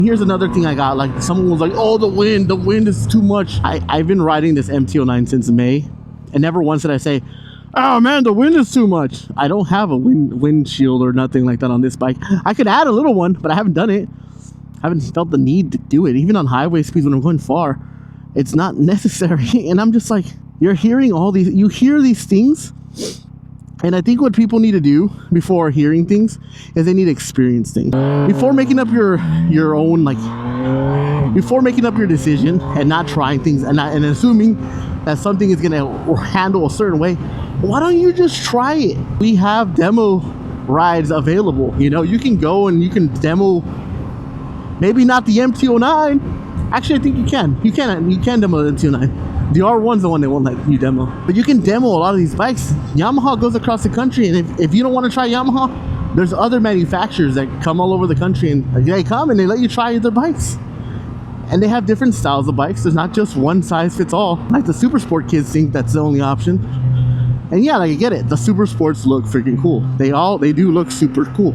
Here's another thing I got, like someone was like, oh, the wind is too much. I've been riding this MT-09 since May, and never once did I say, oh man, the wind is too much. I don't have a windshield or nothing like that on this bike. I could add a little one, but I haven't done it. I haven't felt the need to do it. Even on highway speeds when I'm going far, it's not necessary. And I'm just like, you're hearing all these, you hear these things. And I think what people need to do before hearing things is they need to experience things. Before making up your own, like, before making up your decision and not trying things and assuming that something is gonna handle a certain way, why don't you just try it? We have demo rides available. You know, you can go and you can demo, maybe not the MT-09. Actually, I think you can. You can demo the MT-09. The R1's the one they won't let you demo. But you can demo a lot of these bikes. Yamaha goes across the country, and if you don't want to try Yamaha, there's other manufacturers that come all over the country, and they come and they let you try their bikes. And they have different styles of bikes. There's not just one size fits all. Like the Super Sport kids think that's the only option. And yeah, like I get it. The Super Sports look freaking cool. They do look super cool.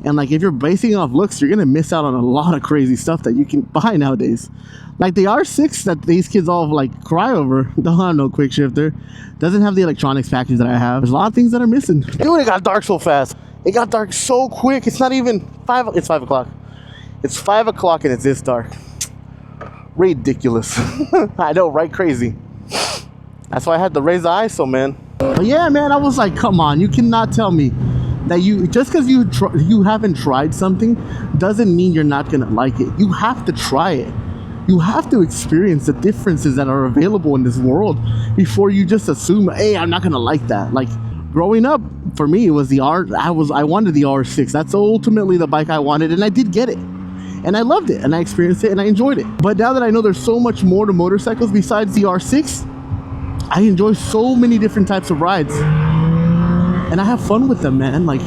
And like if you're basing it off looks, you're gonna miss out on a lot of crazy stuff that you can buy nowadays. Like the R6 that these kids all like cry over, don't have no quick shifter, doesn't have the electronics package that I have. There's a lot of things that are missing. Dude, it got dark so fast. It got dark so quick. It's not even it's 5 o'clock. It's 5 o'clock and it's this dark. Ridiculous. I know, right? Crazy. That's why I had to raise the ISO, man. But yeah, man, I was like, come on, you cannot tell me that just because you haven't tried something doesn't mean you're not gonna like it. You have to try it. You have to experience the differences that are available in this world before you just assume, hey, I'm not gonna like that. Like growing up, for me, it was I wanted the R6. That's ultimately the bike I wanted, and I did get it. And I loved it, and I experienced it, and I enjoyed it. But now that I know there's so much more to motorcycles besides the R6, I enjoy so many different types of rides. And I have fun with them, man. Like,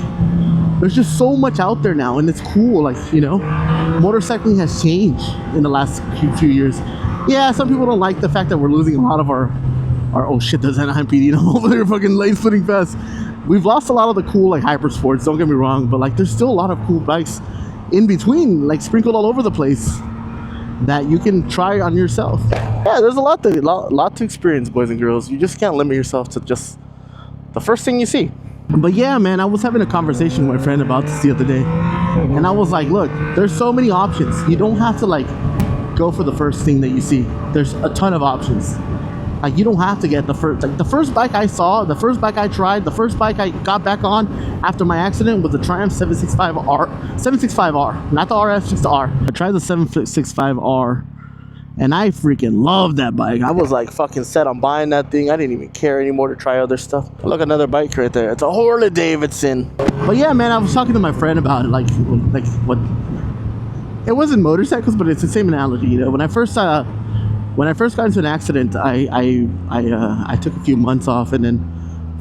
there's just so much out there now, and it's cool. Like, you know, motorcycling has changed in the last few years. Yeah, some people don't like the fact that we're losing a lot of our oh shit, there's an PD, you know, over there fucking lane splitting fast. We've lost a lot of the cool, like, hyper sports, don't get me wrong, but like, there's still a lot of cool bikes in between, like, sprinkled all over the place that you can try on yourself. Yeah, there's a lot to experience, boys and girls. You just can't limit yourself to just the first thing you see. But yeah, man, I was having a conversation with my friend about this the other day, and I was like, look, there's so many options. You don't have to like go for the first thing that you see. There's a ton of options. Like, you don't have to get the first bike I saw, the first bike I tried, the first bike I got back on after my accident was the Triumph 765R, not the RS, just the R. I tried the 765R, and I freaking loved that bike. I was like fucking set on buying that thing. I didn't even care anymore to try other stuff. Look, another bike right there. It's a Harley Davidson. But yeah, man, I was talking to my friend about it, like what. It wasn't motorcycles, but it's the same analogy, you know. When I first got into an accident, I took a few months off, and then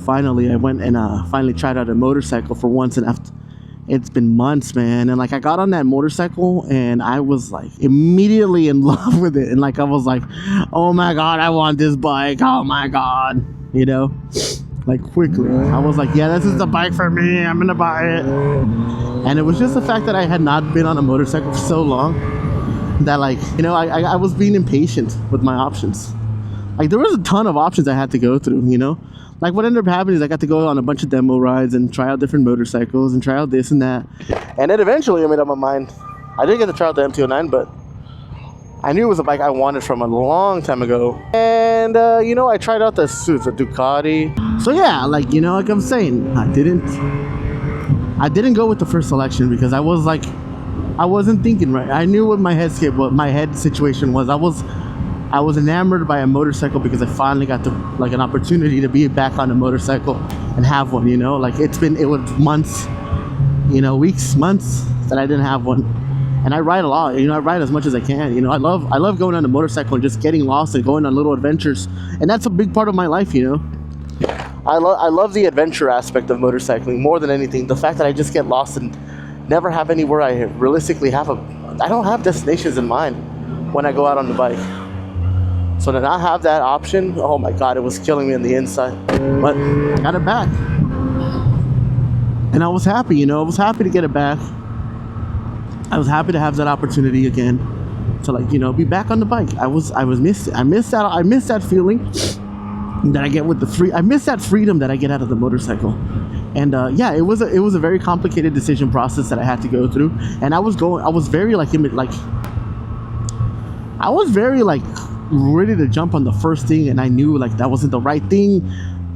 finally I went and finally tried out a motorcycle for once, and after. It's been months, man, and like I got on that motorcycle and I was like immediately in love with it, and like I was like, oh my god, I want this bike, oh my god, you know, like quickly I was like, yeah, this is the bike for me, I'm gonna buy it. And it was just the fact that I had not been on a motorcycle for so long that, like, you know, I was being impatient with my options. Like, there was a ton of options I had to go through, you know. Like, what ended up happening is I got to go on a bunch of demo rides and try out different motorcycles and try out this and that. And then eventually I made up my mind. I didn't get to try out the MT-09, but I knew it was a bike I wanted from a long time ago. And, you know, I tried out the Ducati. So, yeah, like, you know, like I'm saying, I didn't go with the first selection because I was like, I wasn't thinking right. I knew what my head situation was. I was enamored by a motorcycle because I finally got like an opportunity to be back on a motorcycle and have one, you know. Like, it was months, you know, weeks, months that I didn't have one. And I ride a lot, you know. I ride as much as I can, you know. I love going on a motorcycle and just getting lost and going on little adventures, and that's a big part of my life, you know. I love the adventure aspect of motorcycling more than anything. The fact that I just get lost and never have anywhere I realistically I don't have destinations in mind when I go out on the bike. So to not have that option, oh my god, it was killing me on the inside. But I got it back. And I was happy, you know. I was happy to get it back. I was happy to have that opportunity again to, like, you know, be back on the bike. I missed that feeling that I get with the free. I miss that freedom that I get out of the motorcycle. And yeah, it was a very complicated decision process that I had to go through. And I was very ready to jump on the first thing, and I knew like that wasn't the right thing.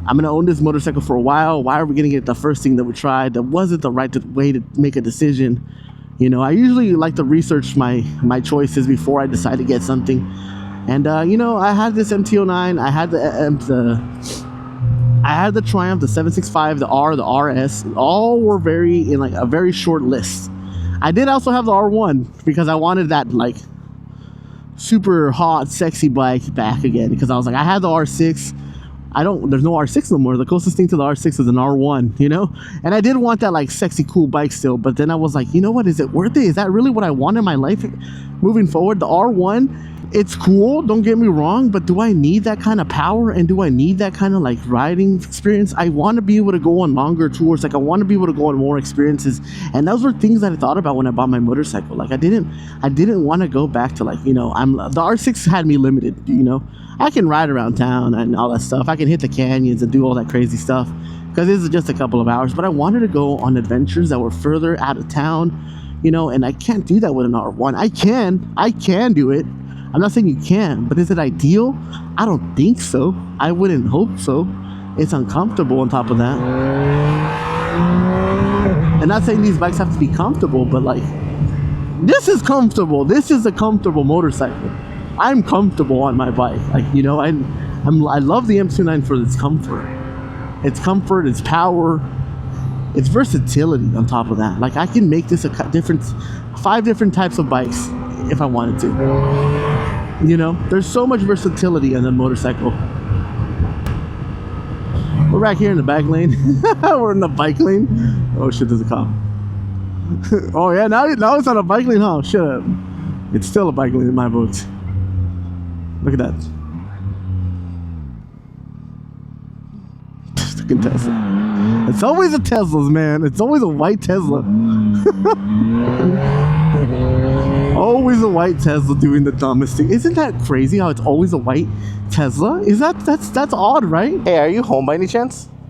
I'm gonna own this motorcycle for a while. Why are we gonna get the first thing that we tried? That wasn't the right way to make a decision. You know, I usually like to research my choices before I decide to get something. And you know, I had this MT-09, I had the Triumph, the 765, the R, the RS. All were in like a very short list. I did also have the R1 because I wanted that like super hot, sexy bike back again, because I was like, I had the R6. There's no R6 no more. The closest thing to the R6 is an R1, you know? And I did want that like sexy, cool bike still, but then I was like, you know what? Is it worth it? Is that really what I want in my life moving forward? The R1, it's cool, don't get me wrong, but do I need that kind of power, and do I need that kind of like riding experience? I want to be able to go on longer tours. Like, I want to be able to go on more experiences, and those were things that I thought about when I bought my motorcycle. Like, I didn't want to go back to, like, you know, the R6 had me limited. You know, I can ride around town and all that stuff. I can hit the canyons and do all that crazy stuff because this is just a couple of hours, but I wanted to go on adventures that were further out of town, you know, and I can't do that with an R1. I can do it. I'm not saying you can, but is it ideal? I don't think so. I wouldn't hope so. It's uncomfortable on top of that. And not saying these bikes have to be comfortable, but like, this is comfortable. This is a comfortable motorcycle. I'm comfortable on my bike. Like, you know, I love the MT-09 for its comfort. Its comfort, its power, its versatility on top of that. Like, I can make this 5 different types of bikes if I wanted to. You know, there's so much versatility in the motorcycle. We're back here in the back lane. We're in the bike lane. Oh shit, there's a cop. Oh yeah, now it's on a bike lane, huh? Shut up. It's still a bike lane in my books. Look at that. Fucking Tesla. It's always a Tesla's, man. It's always a white Tesla. Always a white Tesla doing the dumbest thing. Isn't that crazy how it's always a white Tesla? That's odd, right? Hey, are you home by any chance?